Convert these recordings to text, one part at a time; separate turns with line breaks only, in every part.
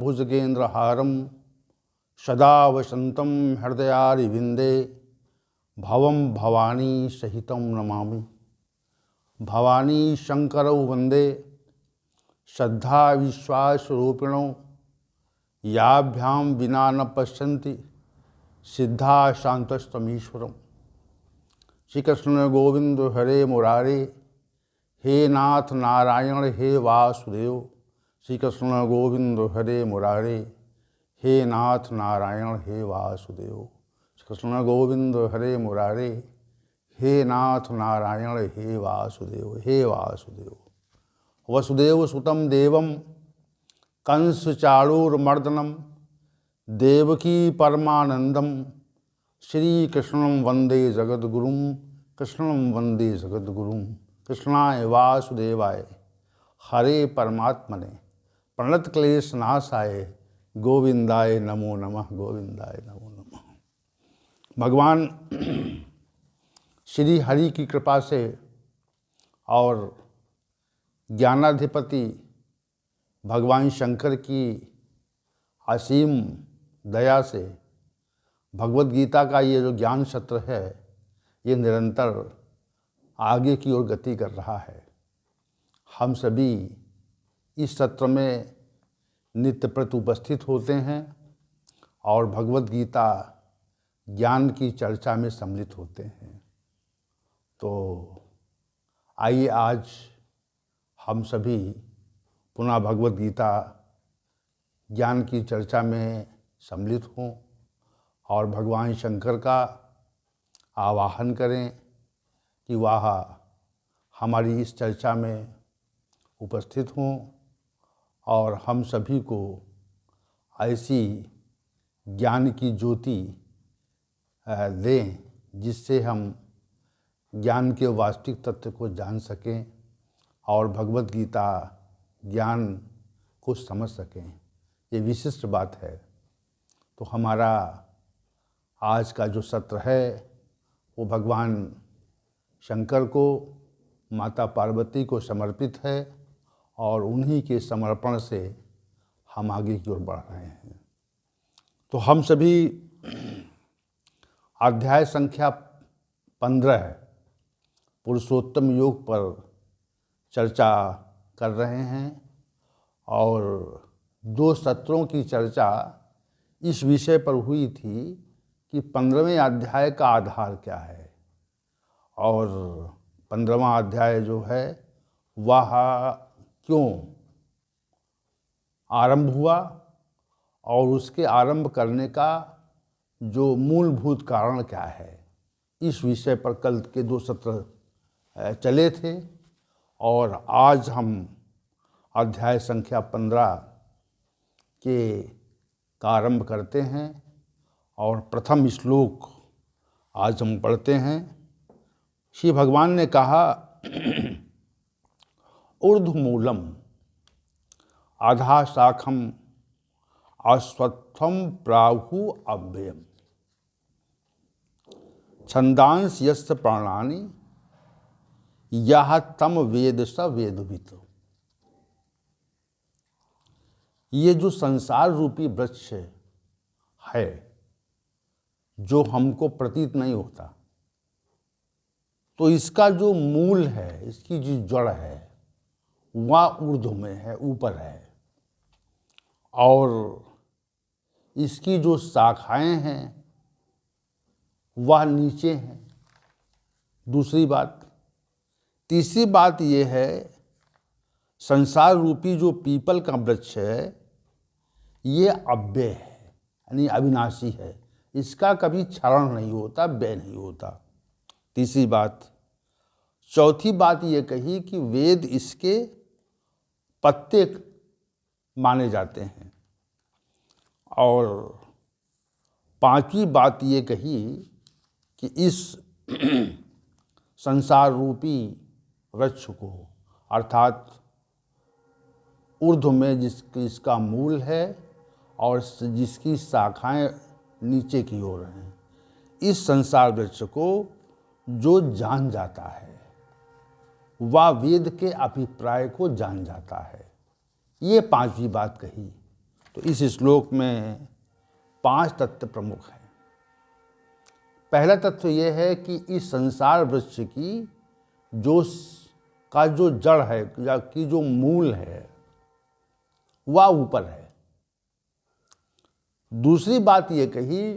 भुजगेन्द्रहारं सदा वसन्तं हृदयारविन्दे भवं भवानी सहितं नमामि। भवानी शंकरौ वन्दे श्रद्धा विश्वासरूपिणौ याभ्यां विना न पश्यन्ति सिद्धा शान्तस्तमीश्वरम्। श्री कृष्ण गोविंद हरे मुरारे, हे नाथ नारायण हे वासुदेव। श्री कृष्ण गोविंद हरे मुरारे, हे नाथ नारायण हे वासुदेव। श्री कृष्ण गोविंद हरे मुरारे, हे नाथ नारायण हे वासुदेव। हे वासुदेव वसुदेव सुतं देवं कंस चाणूरमर्दनं देवकी परमानंदम श्री कृष्णं वंदे जगद्गुरुं। कृष्णं वंदे जगद्गुरुं। कृष्णाय वासुदेवाय हरे परमात्मने प्रणत क्लेश नाशाय गोविंदाय नमो नमः। गोविंदाय नमो नमः। भगवान श्री हरि की कृपा से और ज्ञानाधिपति भगवान शंकर की असीम दया से भगवत गीता का ये जो ज्ञान सत्र है ये निरंतर आगे की ओर गति कर रहा है। हम सभी इस सत्र में नित्य प्रति उपस्थित होते हैं और भगवत गीता ज्ञान की चर्चा में सम्मिलित होते हैं। तो आइए आज हम सभी पुनः भगवत गीता ज्ञान की चर्चा में सम्मिलित हों और भगवान शंकर का आवाहन करें कि वह हमारी इस चर्चा में उपस्थित हों और हम सभी को ऐसी ज्ञान की ज्योति दें जिससे हम ज्ञान के वास्तविक तत्व को जान सकें और भगवत गीता ज्ञान को समझ सकें। ये विशिष्ट बात है। तो हमारा आज का जो सत्र है वो भगवान शंकर को, माता पार्वती को समर्पित है और उन्हीं के समर्पण से हम आगे की ओर बढ़ रहे हैं। तो हम सभी अध्याय संख्या 15 पुरुषोत्तम योग पर चर्चा कर रहे हैं और 2 सत्रों की चर्चा इस विषय पर हुई थी कि 15वें अध्याय का आधार क्या है और 15वां अध्याय जो है वह क्यों आरंभ हुआ और उसके आरंभ करने का जो मूलभूत कारण क्या है। इस विषय पर कल के 2 सत्र चले थे और आज हम अध्याय संख्या 15 का आरंभ करते हैं और प्रथम श्लोक आज हम पढ़ते हैं। श्री भगवान ने कहा, ऊर्ध्वमूलम अधः शाखम अश्वत्थम प्राहु अव्ययम् छंदांस यस्य प्राणानि यह तम वेद स वेदवित्। ये जो संसार रूपी वृक्ष है जो हमको प्रतीत नहीं होता, तो इसका जो मूल है, इसकी जो जड़ है वह ऊर्ध्व में है, ऊपर है और इसकी जो शाखाएं हैं वह नीचे हैं। दूसरी बात। तीसरी बात यह है, संसार रूपी जो पीपल का वृक्ष है ये अव्यय है, यानी अविनाशी है। इसका कभी क्षरण नहीं होता, व्यय नहीं होता। तीसरी बात। चौथी बात ये कही कि वेद इसके पत्ते माने जाते हैं और पांचवी बात ये कही कि इस संसार रूपी वृक्ष को अर्थात ऊर्ध्व में जिसका मूल है और जिसकी शाखाएं नीचे की ओर हैं, इस संसार वृक्ष को जो जान जाता है वह वेद के अभिप्राय को जान जाता है। ये पांचवी बात कही। तो इस श्लोक में 5 तत्व प्रमुख हैं। पहला तत्व यह है कि इस संसार वृक्ष की जो जड़ है या की जो मूल है वह ऊपर है। दूसरी बात ये कही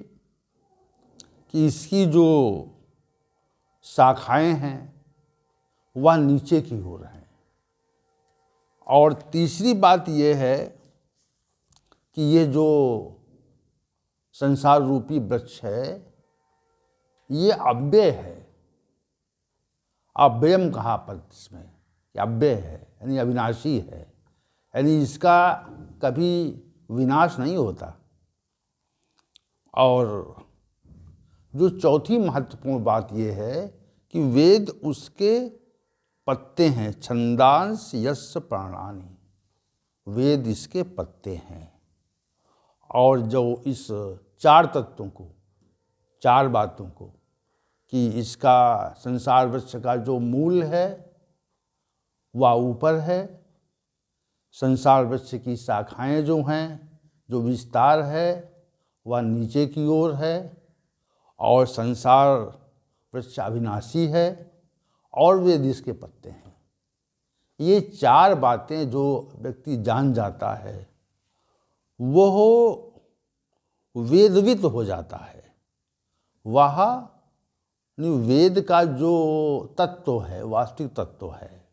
कि इसकी जो शाखाएं हैं वह नीचे की ओर हैं। और तीसरी बात यह है कि ये जो संसार रूपी वृक्ष है ये अव्यय है। अव्ययम कहा पर इसमें अव्यय है यानी अविनाशी है, यानी इसका कभी विनाश नहीं होता। और जो चौथी महत्वपूर्ण बात यह है कि वेद उसके पत्ते हैं, छंदांस यस्य प्राणानि, वेद इसके पत्ते हैं। और जो इस 4 तत्वों को, 4 बातों को कि इसका संसार वृक्ष का जो मूल है वह ऊपर है, संसार वृक्ष की शाखाएं जो हैं, जो विस्तार है वह नीचे की ओर है, और संसार वृक्ष अविनाशी है, और वेद इसके पत्ते हैं। ये 4 बातें जो व्यक्ति जान जाता है वह वेदवित हो जाता है। वह वेद का जो तत्व है, वास्तविक तत्व है,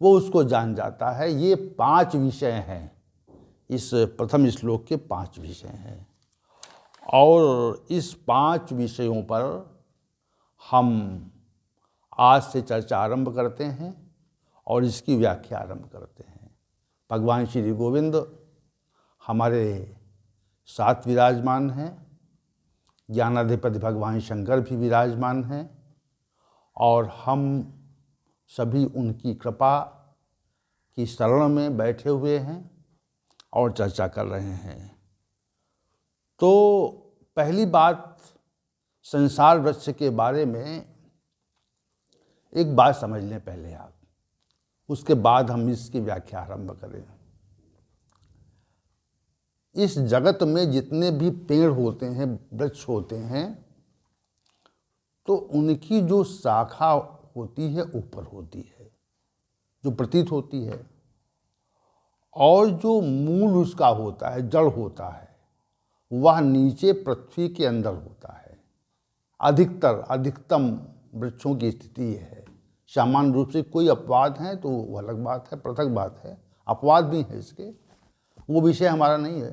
वो उसको जान जाता है। ये 5 विषय हैं, इस प्रथम श्लोक के 5 विषय हैं। और इस 5 विषयों पर हम आज से चर्चा आरंभ करते हैं और इसकी व्याख्या आरंभ करते हैं। भगवान श्री गोविंद हमारे साथ विराजमान हैं, ज्ञानाधिपति भगवान शंकर भी विराजमान हैं, और हम सभी उनकी कृपा की शरण में बैठे हुए हैं और चर्चा कर रहे हैं। तो पहली बात, संसार वृक्ष के बारे में एक बात समझ लें पहले आप, उसके बाद हम इसकी व्याख्या आरंभ करें। इस जगत में जितने भी पेड़ होते हैं, वृक्ष होते हैं, तो उनकी जो शाखा होती है ऊपर होती है, जो प्रतीत होती है, और जो मूल उसका होता है, जड़ होता है, वह नीचे पृथ्वी के अंदर होता है। अधिकतम वृक्षों की स्थिति है। सामान्य रूप से कोई अपवाद हैं तो वो अलग बात है, पृथक बात है, अपवाद भी है इसके, वो विषय हमारा नहीं है।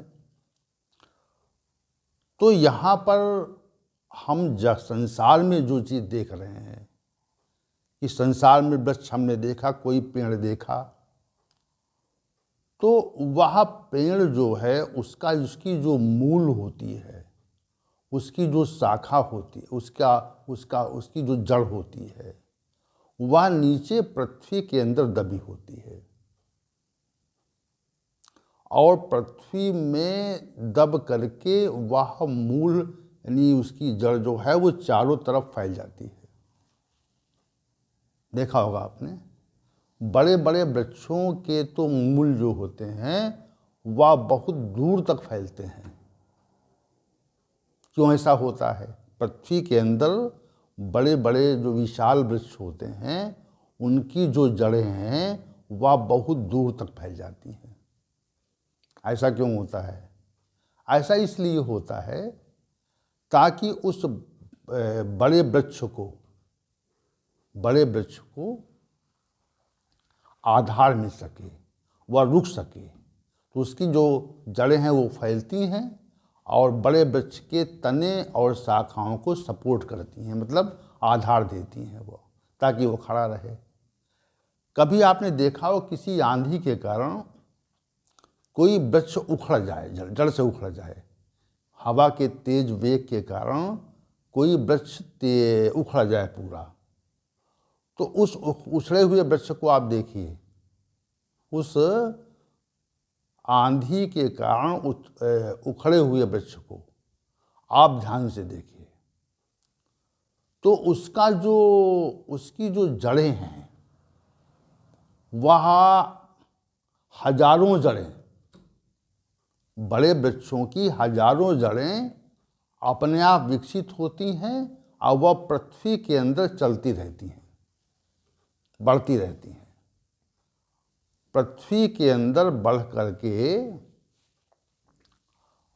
तो यहाँ पर हम संसार में जो चीज़ देख रहे हैं, इस संसार में वृक्ष हमने देखा, कोई पेड़ देखा, तो वह पेड़ जो है उसकी जो मूल होती है, उसकी जो शाखा होती है, उसकी जो जड़ होती है, वह नीचे पृथ्वी के अंदर दबी होती है, और पृथ्वी में दब करके वह मूल यानी उसकी जड़ जो है वो चारों तरफ फैल जाती है। देखा होगा आपने, बड़े बड़े वृक्षों के तो मूल जो होते हैं वह बहुत दूर तक फैलते हैं। क्यों ऐसा होता है? पृथ्वी के अंदर बड़े बड़े जो विशाल वृक्ष होते हैं उनकी जो जड़ें हैं वह बहुत दूर तक फैल जाती हैं। ऐसा क्यों होता है? ऐसा इसलिए होता है ताकि उस बड़े वृक्ष को आधार मिल सके, वह रुक सके। तो उसकी जो जड़ें हैं वो फैलती हैं और बड़े वृक्ष के तने और शाखाओं को सपोर्ट करती हैं, मतलब आधार देती हैं वो, ताकि वो खड़ा रहे। कभी आपने देखा हो किसी आंधी के कारण कोई वृक्ष उखड़ जाए, जड़ से उखड़ जाए, हवा के तेज वेग के कारण कोई वृक्ष उखड़ जाए पूरा, तो उस उछड़े हुए वृक्ष को आप देखिए, उस आंधी के कारण उखड़े हुए वृक्ष को आप ध्यान से देखिए, तो उसकी जो जड़ें हैं वह हजारों जड़ें बड़े वृक्षों की हजारों जड़ें अपने आप विकसित होती हैं और वह पृथ्वी के अंदर चलती रहती हैं, बढ़ती रहती हैं। पृथ्वी के अंदर बढ़ करके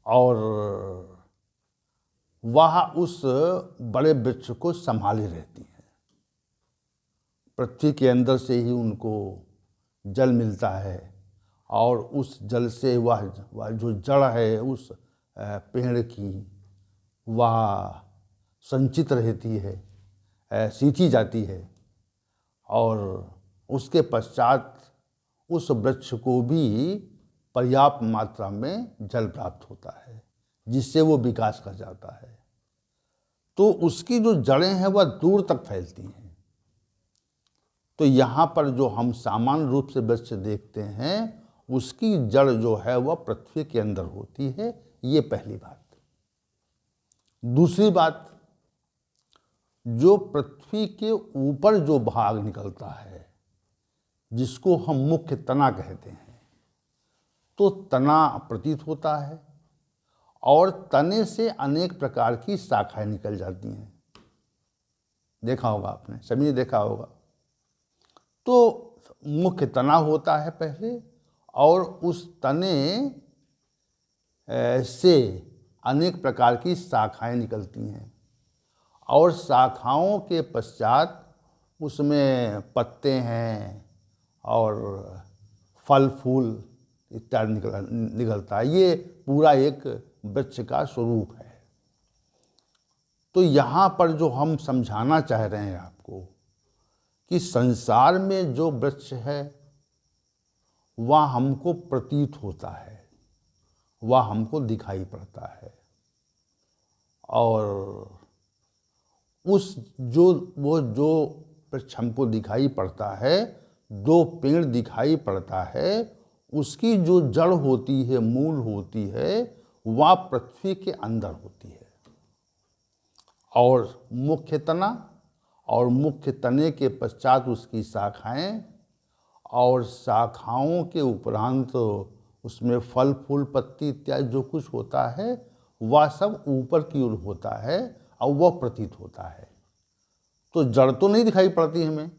और वह उस बड़े वृक्ष को संभाली रहती हैं। पृथ्वी के अंदर से ही उनको जल मिलता है और उस जल से वह जो जड़ है उस पेड़ की वह संचित रहती है, सींची जाती है और उसके पश्चात उस वृक्ष को भी पर्याप्त मात्रा में जल प्राप्त होता है, जिससे वो विकास कर जाता है। तो उसकी जो जड़ें हैं वह दूर तक फैलती हैं। तो यहाँ पर जो हम सामान्य रूप से वृक्ष देखते हैं उसकी जड़ जो है वह पृथ्वी के अंदर होती है। ये पहली बात। दूसरी बात, जो पृथ्वी के ऊपर जो भाग निकलता है जिसको हम मुख्य तना कहते हैं, तो तना प्रतीत होता है और तने से अनेक प्रकार की शाखाएं निकल जाती हैं। देखा होगा आपने, सभी ने देखा होगा। तो मुख्य तना होता है पहले और उस तने से अनेक प्रकार की शाखाएं निकलती हैं और शाखाओं के पश्चात उसमें पत्ते हैं और फल फूल इत्यादि निकलता है। ये पूरा एक वृक्ष का स्वरूप है। तो यहाँ पर जो हम समझाना चाह रहे हैं आपको कि संसार में जो वृक्ष है वह हमको प्रतीत होता है, वह हमको दिखाई पड़ता है और उस जो वृक्ष हमको दिखाई पड़ता है, जो पेड़ दिखाई पड़ता है, उसकी जो जड़ होती है, मूल होती है, वह पृथ्वी के अंदर होती है और मुख्य तना और मुख्य तने के पश्चात उसकी शाखाएं और शाखाओं के उपरांत उसमें फल फूल पत्ती इत्यादि जो कुछ होता है वह सब ऊपर की ओर होता है और वह प्रतीत होता है। तो जड़ तो नहीं दिखाई पड़ती हमें,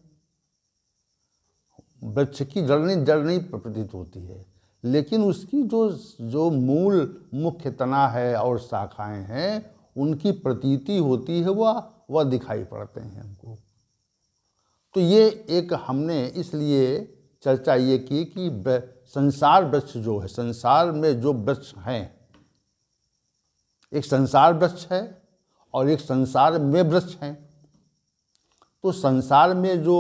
वृक्ष की जड़ नहीं प्रतीत होती है, लेकिन उसकी जो मूल मुख्य तना है और शाखाएं हैं उनकी प्रतीति होती है, वह दिखाई पड़ते हैं हमको। तो ये एक हमने इसलिए चर्चा ये की कि संसार वृक्ष जो है, संसार में जो वृक्ष हैं, एक संसार वृक्ष है और एक संसार में वृक्ष हैं। तो संसार में जो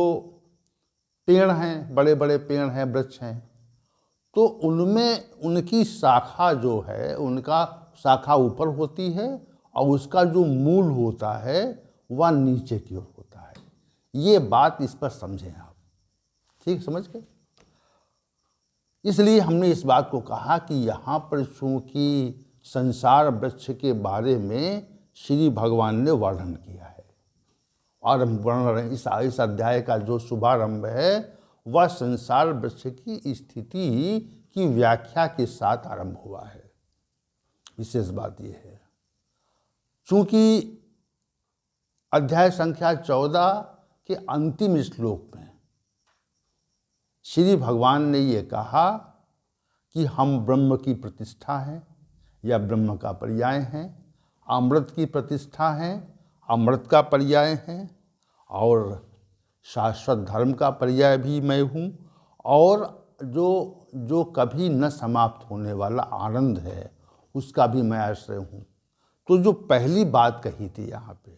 पेड़ हैं, बड़े बड़े पेड़ हैं, वृक्ष हैं, तो उनमें उनकी शाखा जो है, उनका शाखा ऊपर होती है और उसका जो मूल होता है वह नीचे की ओर होता है। ये बात इस पर समझें आप, ठीक समझ गए। इसलिए हमने इस बात को कहा कि यहाँ पर चूँकि संसार वृक्ष के बारे में श्री भगवान ने वर्णन किया है और वर्णन इस अध्याय का जो शुभारंभ है वह संसार वृक्ष की स्थिति की व्याख्या के साथ आरंभ हुआ है। विशेष बात यह है, चूँकि अध्याय संख्या 14 के अंतिम श्लोक में श्री भगवान ने ये कहा कि हम ब्रह्म की प्रतिष्ठा हैं या ब्रह्म का पर्याय हैं, अमृत की प्रतिष्ठा हैं, अमृत का पर्याय हैं और शाश्वत धर्म का पर्याय भी मैं हूँ और जो कभी न समाप्त होने वाला आनंद है उसका भी मैं आश्रय हूँ। तो जो पहली बात कही थी यहाँ पे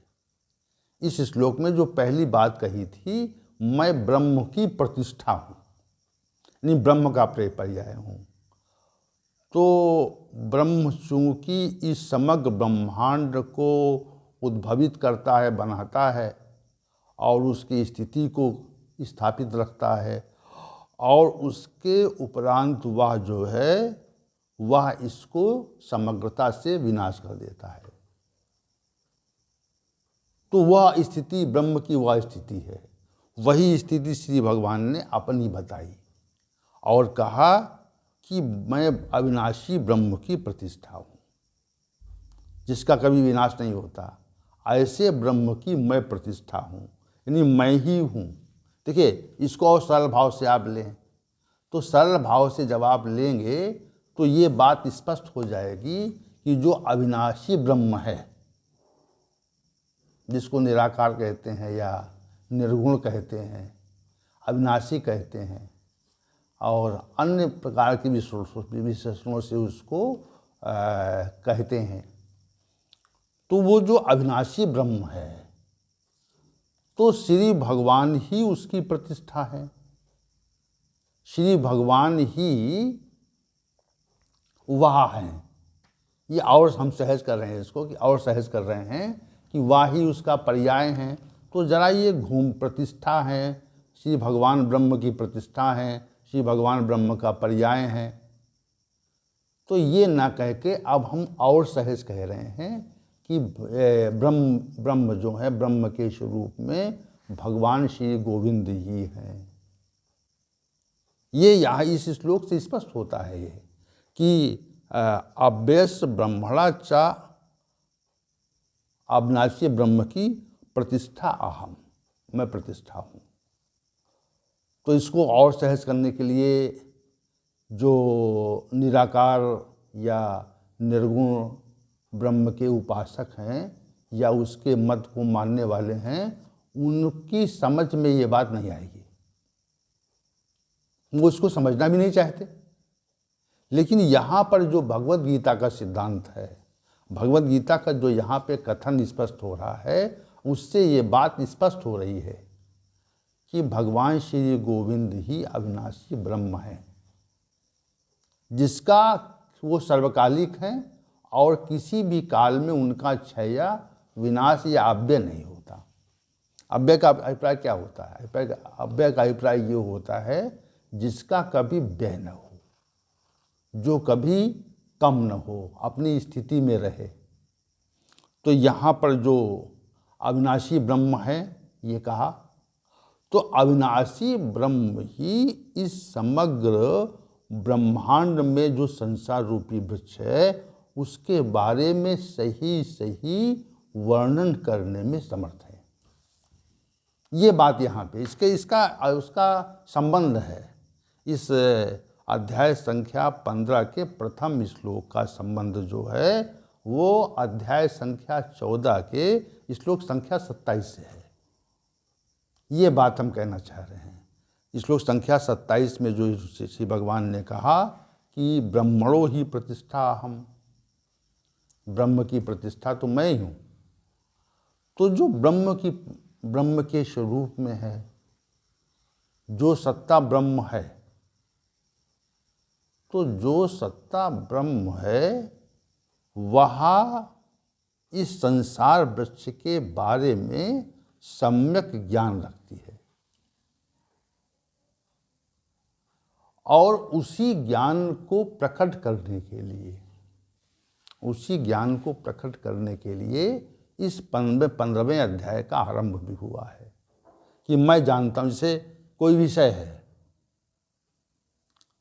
इस श्लोक में, जो पहली बात कही थी, मैं ब्रह्म की प्रतिष्ठा हूँ, यानी ब्रह्म का पर्याय हूँ। तो ब्रह्म चूँकि इस समग्र ब्रह्मांड को उद्भवित करता है, बनाता है और उसकी स्थिति को स्थापित रखता है और उसके उपरांत वह जो है वह इसको समग्रता से विनाश कर देता है। तो वह स्थिति ब्रह्म की वह स्थिति है। वही स्थिति श्री भगवान ने अपनी बताई और कहा कि मैं अविनाशी ब्रह्म की प्रतिष्ठा हूँ, जिसका कभी विनाश नहीं होता। ऐसे ब्रह्म की मैं प्रतिष्ठा हूँ, यानी मैं ही हूँ। देखिए, इसको और सरल भाव से आप लें, तो सरल भाव से जब आप लेंगे तो ये बात स्पष्ट हो जाएगी कि जो अविनाशी ब्रह्म है, जिसको निराकार कहते हैं या निर्गुण कहते हैं, अविनाशी कहते हैं, और अन्य प्रकार की विशेषणों से उसको कहते हैं, तो वो जो अविनाशी ब्रह्म है, तो श्री भगवान ही उसकी प्रतिष्ठा है। श्री भगवान ही वह हैं। ये और हम सहज कर रहे हैं इसको, कि और सहज कर रहे हैं कि वह ही उसका पर्याय हैं। तो जरा ये घूम प्रतिष्ठा है, श्री भगवान ब्रह्म की प्रतिष्ठा है, श्री भगवान ब्रह्म का पर्याय हैं। तो ये ना कह के अब हम और सहज कह रहे हैं कि ब्रह्म जो है, ब्रह्म के स्वरूप में भगवान श्री गोविंद ही हैं। ये यहाँ इस श्लोक से स्पष्ट होता है ये कि अव्यस ब्रह्मणा चा अविनाशी ब्रह्म की प्रतिष्ठा अहम, मैं प्रतिष्ठा हूँ। तो इसको और सहज करने के लिए जो निराकार या निर्गुण ब्रह्म के उपासक हैं या उसके मत को मानने वाले हैं, उनकी समझ में ये बात नहीं आएगी, वो उसको समझना भी नहीं चाहते। लेकिन यहाँ पर जो भगवत गीता का सिद्धांत है, भगवत गीता का जो यहाँ पे कथन स्पष्ट हो रहा है, उससे ये बात स्पष्ट हो रही है कि भगवान श्री गोविंद ही अविनाशी ब्रह्म है, जिसका वो सर्वकालिक है और किसी भी काल में उनका क्षय या विनाश या अव्यय नहीं होता। अव्यय का अभिप्राय क्या होता है? अव्यय का अभिप्राय ये होता है जिसका कभी व्यय न हो, जो कभी कम न हो, अपनी स्थिति में रहे। तो यहाँ पर जो अविनाशी ब्रह्म है ये कहा, तो अविनाशी ब्रह्म ही इस समग्र ब्रह्मांड में जो संसार रूपी वृक्ष है, उसके बारे में सही सही वर्णन करने में समर्थ है। ये बात यहाँ पे उसका संबंध है। इस अध्याय संख्या 15 के प्रथम श्लोक का संबंध जो है वो अध्याय संख्या 14 के श्लोक संख्या 27 से है। ये बात हम कहना चाह रहे हैं। श्लोक संख्या 27 में जो श्री भगवान ने कहा कि ब्रह्मणो ही प्रतिष्ठा हम, ब्रह्म की प्रतिष्ठा तो मैं ही हूँ। तो जो ब्रह्म के स्वरूप में है, जो सत्ता ब्रह्म है, तो जो सत्ता ब्रह्म है वह इस संसार वृक्ष के बारे में सम्यक ज्ञान रखती है, और उसी ज्ञान को प्रकट करने के लिए इस 15वें अध्याय का आरंभ भी हुआ है कि मैं जानता हूँ। जैसे कोई विषय है,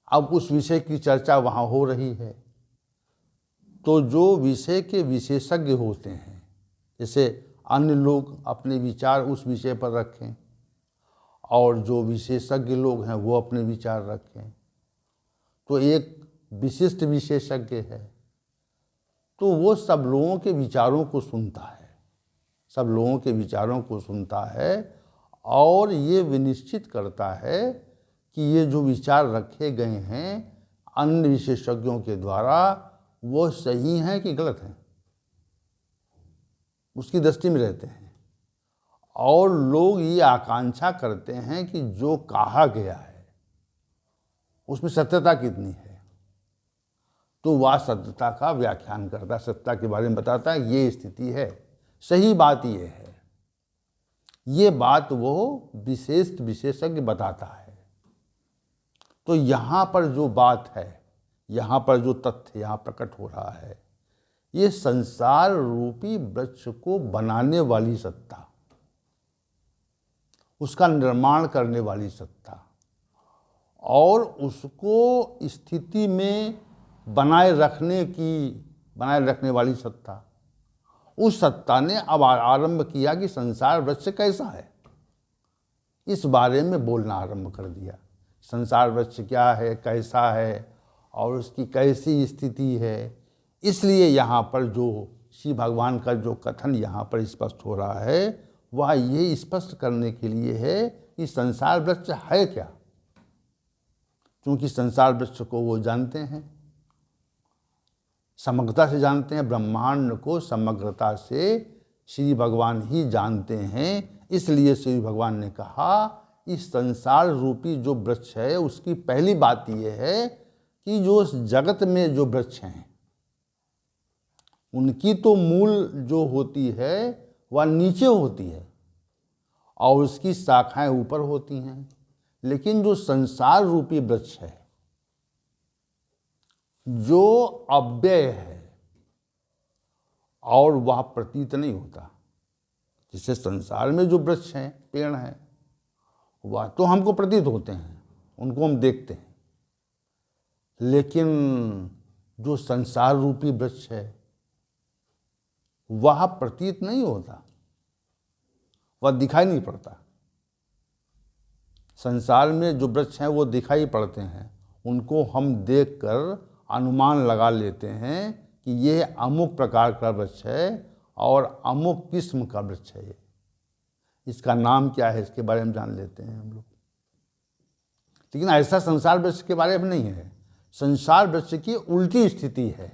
अब उस विषय की चर्चा वहाँ हो रही है, तो जो विषय के विशेषज्ञ होते हैं, जैसे अन्य लोग अपने विचार उस विषय पर रखें और जो विशेषज्ञ लोग हैं वो अपने विचार रखें, तो एक विशिष्ट विशेषज्ञ है, तो वो सब लोगों के विचारों को सुनता है, और ये विनिश्चित करता है कि ये जो विचार रखे गए हैं अन्य विशेषज्ञों के द्वारा वो सही हैं कि गलत हैं, उसकी दृष्टि में रहते हैं। और लोग ये आकांक्षा करते हैं कि जो कहा गया है उसमें सत्यता कितनी है, तो वह सत्यता का व्याख्यान करता है, सत्यता के बारे में बताता है, ये स्थिति है, सही बात ये है। ये बात वो विशेषज्ञ बताता है। तो यहाँ पर जो बात है, यहाँ पर जो तथ्य यहाँ प्रकट हो रहा है, ये संसार रूपी वृक्ष को बनाने वाली सत्ता, उसका निर्माण करने वाली सत्ता, और उसको स्थिति में बनाए रखने वाली सत्ता, उस सत्ता ने अब आरंभ किया कि संसार वृक्ष कैसा है, इस बारे में बोलना आरंभ कर दिया। संसार वृक्ष क्या है, कैसा है और उसकी कैसी स्थिति है। इसलिए यहाँ पर जो श्री भगवान का जो कथन यहाँ पर स्पष्ट हो रहा है वह ये स्पष्ट करने के लिए है कि संसार वृक्ष है क्या, क्योंकि संसार वृक्ष को वो जानते हैं, समग्रता से जानते हैं, ब्रह्मांड को समग्रता से श्री भगवान ही जानते हैं। इसलिए श्री भगवान ने कहा इस संसार रूपी जो वृक्ष है उसकी पहली बात यह है कि जो जगत में जो वृक्ष हैं उनकी तो मूल जो होती है वह नीचे होती है और उसकी शाखाएं ऊपर होती हैं, लेकिन जो संसार रूपी वृक्ष है जो अव्यय है और वह प्रतीत नहीं होता, जिससे संसार में जो वृक्ष हैं, पेड़ हैं, वह तो हमको प्रतीत होते हैं, उनको हम देखते हैं, लेकिन जो संसार रूपी वृक्ष है वह प्रतीत नहीं होता, वह दिखाई नहीं पड़ता। संसार में जो वृक्ष हैं वो दिखाई पड़ते हैं, उनको हम देखकर अनुमान लगा लेते हैं कि ये अमुक प्रकार का वृक्ष है और अमुक किस्म का वृक्ष है, ये इसका नाम क्या है इसके बारे में जान लेते हैं हम लोग। लेकिन ऐसा संसार वृक्ष के बारे में नहीं है, संसार वृक्ष की उल्टी स्थिति है।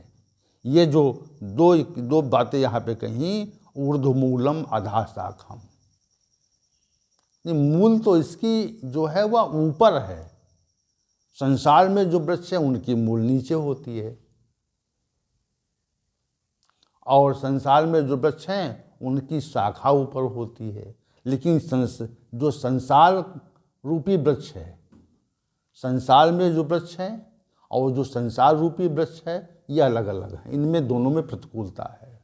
ये जो दो बातें यहाँ पे कहीं, ऊर्ध्वमूलम अधः शाखम, मूल तो इसकी जो है वह ऊपर है, संसार में जो वृक्ष है उनकी मूल नीचे होती है और संसार में जो वृक्ष हैं उनकी शाखा ऊपर होती है। लेकिन जो संसार रूपी वृक्ष है, संसार में जो वृक्ष है और जो संसार रूपी वृक्ष है ये अलग अलग है, इनमें दोनों में प्रतिकूलता है।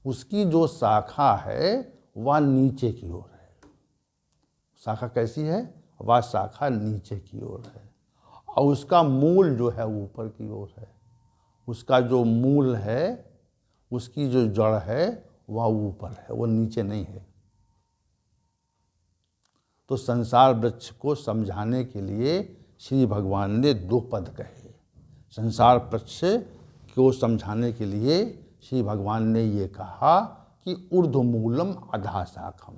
उसकी जो शाखा है वह नीचे की ओर है। शाखा कैसी है? वह शाखा नीचे की ओर है और उसका मूल जो है ऊपर की ओर है। उसका जो मूल है, उसकी जो जड़ है वह ऊपर है, वो नीचे नहीं है। तो संसार वृक्ष को समझाने के लिए श्री भगवान ने दो पद कहे। संसार वृक्ष को समझाने के लिए श्री भगवान ने ये कहा कि ऊर्ध्वमूलम अधः शाखम,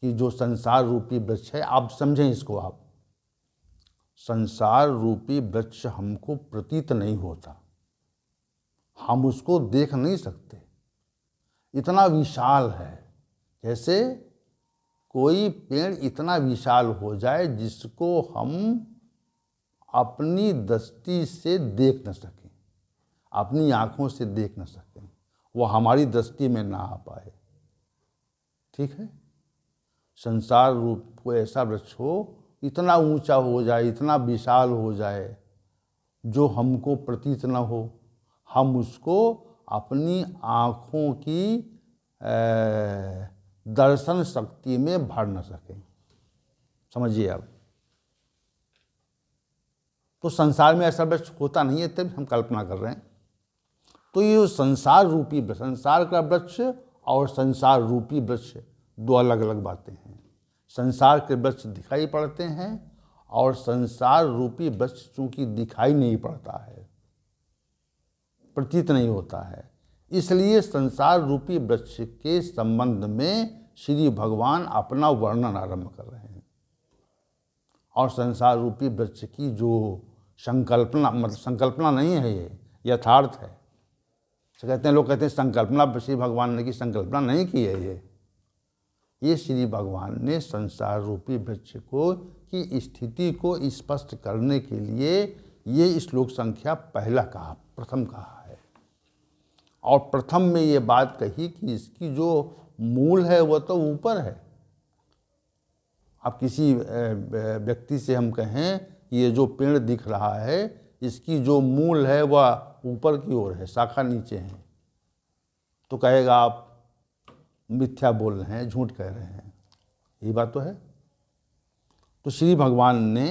कि जो संसार रूपी वृक्ष है, आप समझें इसको, आप संसार रूपी वृक्ष हमको प्रतीत नहीं होता, हम उसको देख नहीं सकते, इतना विशाल है। जैसे कोई पेड़ इतना विशाल हो जाए जिसको हम अपनी दृष्टि से देख न सकें, अपनी आँखों से देख न सकें, वो हमारी दृष्टि में ना आ पाए, ठीक है। संसार रूप को ऐसा वृक्ष हो, इतना ऊंचा हो जाए, इतना विशाल हो जाए, जो हमको प्रतीत न हो, हम उसको अपनी आँखों की दर्शन शक्ति में भर न सकें। समझिए आप। तो संसार में ऐसा वृक्ष होता नहीं है, तब हम कल्पना कर रहे हैं। तो ये संसार रूपी वृक्ष, संसार का वृक्ष और संसार रूपी वृक्ष दो अलग अलग बातें हैं। संसार के वृक्ष दिखाई पड़ते हैं और संसार रूपी वृक्ष चूंकि दिखाई नहीं पड़ता है, प्रतीत नहीं होता है, इसलिए संसार रूपी वृक्ष के संबंध में श्री भगवान अपना वर्णन आरंभ कर रहे हैं। और संसार रूपी वृक्ष की जो संकल्पना, मतलब संकल्पना नहीं है, ये यथार्थ है। तो कहते हैं, लोग कहते हैं संकल्पना श्री भगवान ने की, संकल्पना नहीं की है। ये श्री भगवान ने संसार रूपी वृक्ष को की स्थिति को स्पष्ट करने के लिए ये श्लोक संख्या पहला कहा, प्रथम कहा है। और प्रथम में ये बात कही कि इसकी जो मूल है वह तो ऊपर है। अब किसी व्यक्ति से हम कहें ये जो पेड़ दिख रहा है इसकी जो मूल है वह ऊपर की ओर है, शाखा नीचे है, तो कहेगा आप मिथ्या बोल रहे हैं, झूठ कह रहे हैं। यही बात तो है। तो श्री भगवान ने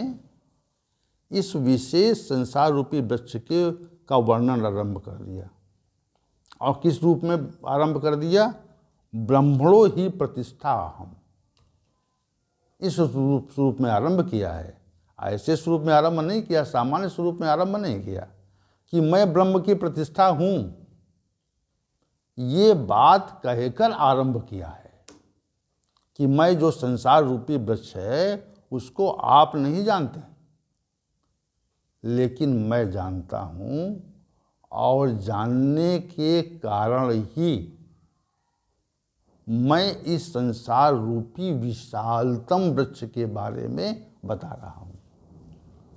इस विशेष संसार रूपी वृक्ष के का वर्णन आरंभ कर दिया। और किस रूप में आरंभ कर दिया? ब्रह्मणो ही प्रतिष्ठा हम, इस स्वरूप में आरंभ किया है। ऐसे स्वरूप में आरंभ नहीं किया, सामान्य स्वरूप में आरंभ नहीं किया कि मैं ब्रह्म की प्रतिष्ठा हूँ, ये बात कहकर आरंभ किया है कि मैं जो संसार रूपी वृक्ष है उसको आप नहीं जानते, लेकिन मैं जानता हूँ, और जानने के कारण ही मैं इस संसार रूपी विशालतम वृक्ष के बारे में बता रहा हूँ।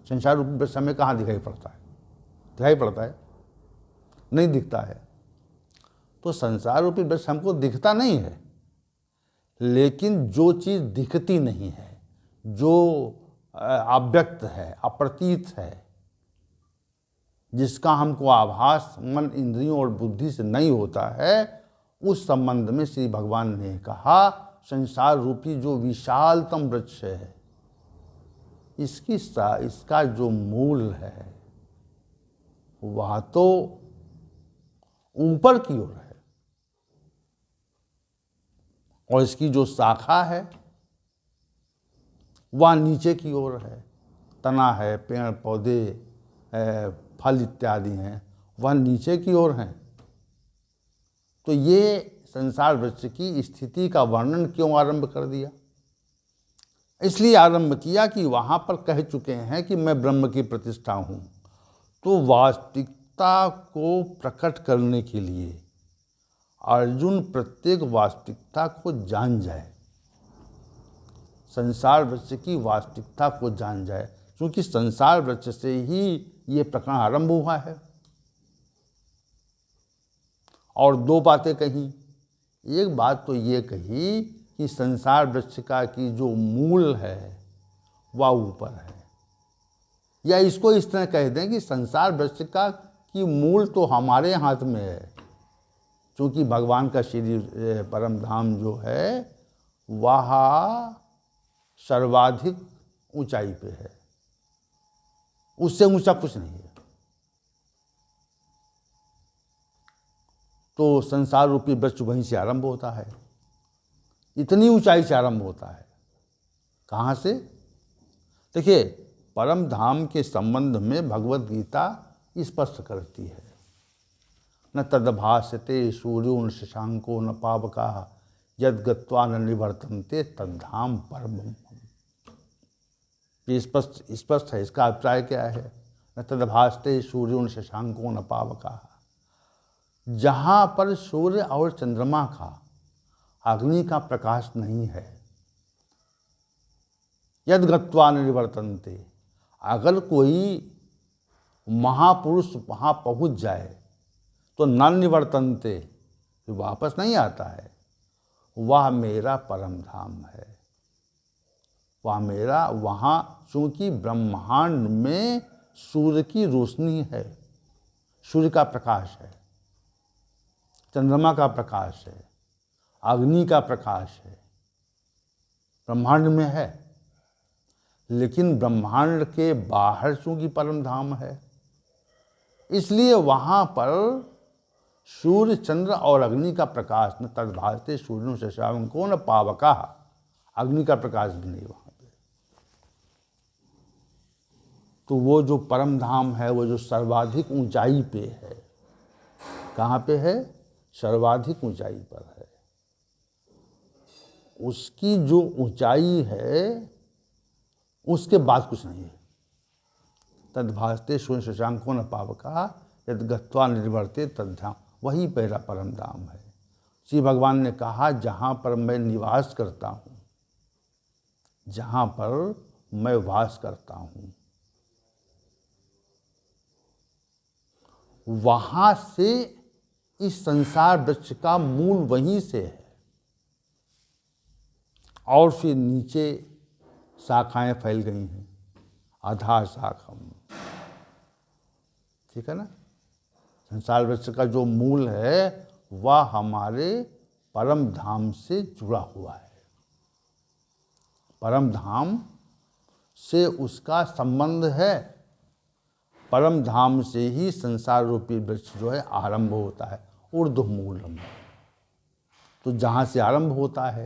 संसार रूपी वृक्ष हमें कहाँ दिखाई पड़ता है? दिखाई पड़ता है? नहीं दिखता है। तो संसार रूपी वृक्ष हमको दिखता नहीं है, लेकिन जो चीज़ दिखती नहीं है, जो अव्यक्त है, अप्रतीत है, जिसका हमको आभास मन, इंद्रियों और बुद्धि से नहीं होता है, उस संबंध में श्री भगवान ने कहा संसार रूपी जो विशालतम वृक्ष है, इसका जो मूल है वह तो ऊपर की ओर है, और इसकी जो शाखा है वह नीचे की ओर है। तना है, पेड़ पौधे फल इत्यादि हैं, वह नीचे की ओर हैं। तो ये संसार वृक्ष की स्थिति का वर्णन क्यों आरंभ कर दिया? इसलिए आरंभ किया कि वहाँ पर कह चुके हैं कि मैं ब्रह्म की प्रतिष्ठा हूँ। तो वास्तविकता को प्रकट करने के लिए अर्जुन प्रत्येक वास्तविकता को जान जाए, संसार वृक्ष की वास्तविकता को जान जाए, क्योंकि संसार वृक्ष से ही ये प्रकरण आरंभ हुआ है। और दो बातें कही। एक बात तो ये कही कि संसार वृक्ष का की जो मूल है वह ऊपर है, या इसको इस तरह कह दें कि संसार वृक्ष का की मूल तो हमारे हाथ में है, क्योंकि भगवान का श्री परम धाम जो है वह सर्वाधिक ऊंचाई पे है, उससे ऊंचा कुछ नहीं है। तो संसार रूपी वृक्ष वहीं से आरंभ होता है, इतनी ऊंचाई से आरंभ होता है। कहाँ से? देखिए, परम धाम के संबंध में भगवत गीता स्पष्ट करती है, न तद्भासते सूर्यो न शशांको न पावकाः यद् गत्वा न निवर्तन्ते तद्धाम परमम्। ये स्पष्ट है। इसका अभिप्राय क्या है? न तद्भासते सूर्यो न शशांको न पावकाः, जहाँ पर सूर्य और चंद्रमा का, अग्नि का प्रकाश नहीं है, यद् गत्वा न निवर्तन्ते, अगर कोई महापुरुष वहाँ पहुँच जाए तो न निवर्तन्ते, वापस नहीं आता है, वह मेरा परम धाम है। वह मेरा, वहाँ चूँकि ब्रह्मांड में सूर्य की रोशनी है, सूर्य का प्रकाश है, चंद्रमा का प्रकाश है, अग्नि का प्रकाश है, ब्रह्मांड में है। लेकिन ब्रह्मांड के बाहर चूँकि परम धाम है, इसलिए वहाँ पर सूर्य, चंद्र और अग्नि का प्रकाश, न तद्भासते सूर्यो शशांको न पावकाः, अग्नि का प्रकाश भी नहीं वहाँ पे। तो वो जो परम धाम है, वो जो सर्वाधिक ऊंचाई पे है, कहाँ पे है? सर्वाधिक ऊंचाई पर है। उसकी जो ऊंचाई है उसके बाद कुछ नहीं है। तद्भासते सूर्य शशांको न पावकाः यद् गत्वा न निवर्तन्ते तद्धाम, वही पहला परम धाम है। श्री भगवान ने कहा जहाँ पर मैं निवास करता हूँ, जहाँ पर मैं वास करता हूँ, वहाँ से इस संसार वृक्ष का मूल वहीं से है, और फिर नीचे शाखाएं फैल गई हैं, आधा शाखम, ठीक है ना। संसार वृक्ष का जो मूल है वह हमारे परम धाम से जुड़ा हुआ है। परम धाम से उसका संबंध है। परम धाम से ही संसार रूपी वृक्ष जो है आरंभ होता है, ऊर्ध्व मूलम। तो जहाँ से आरंभ होता है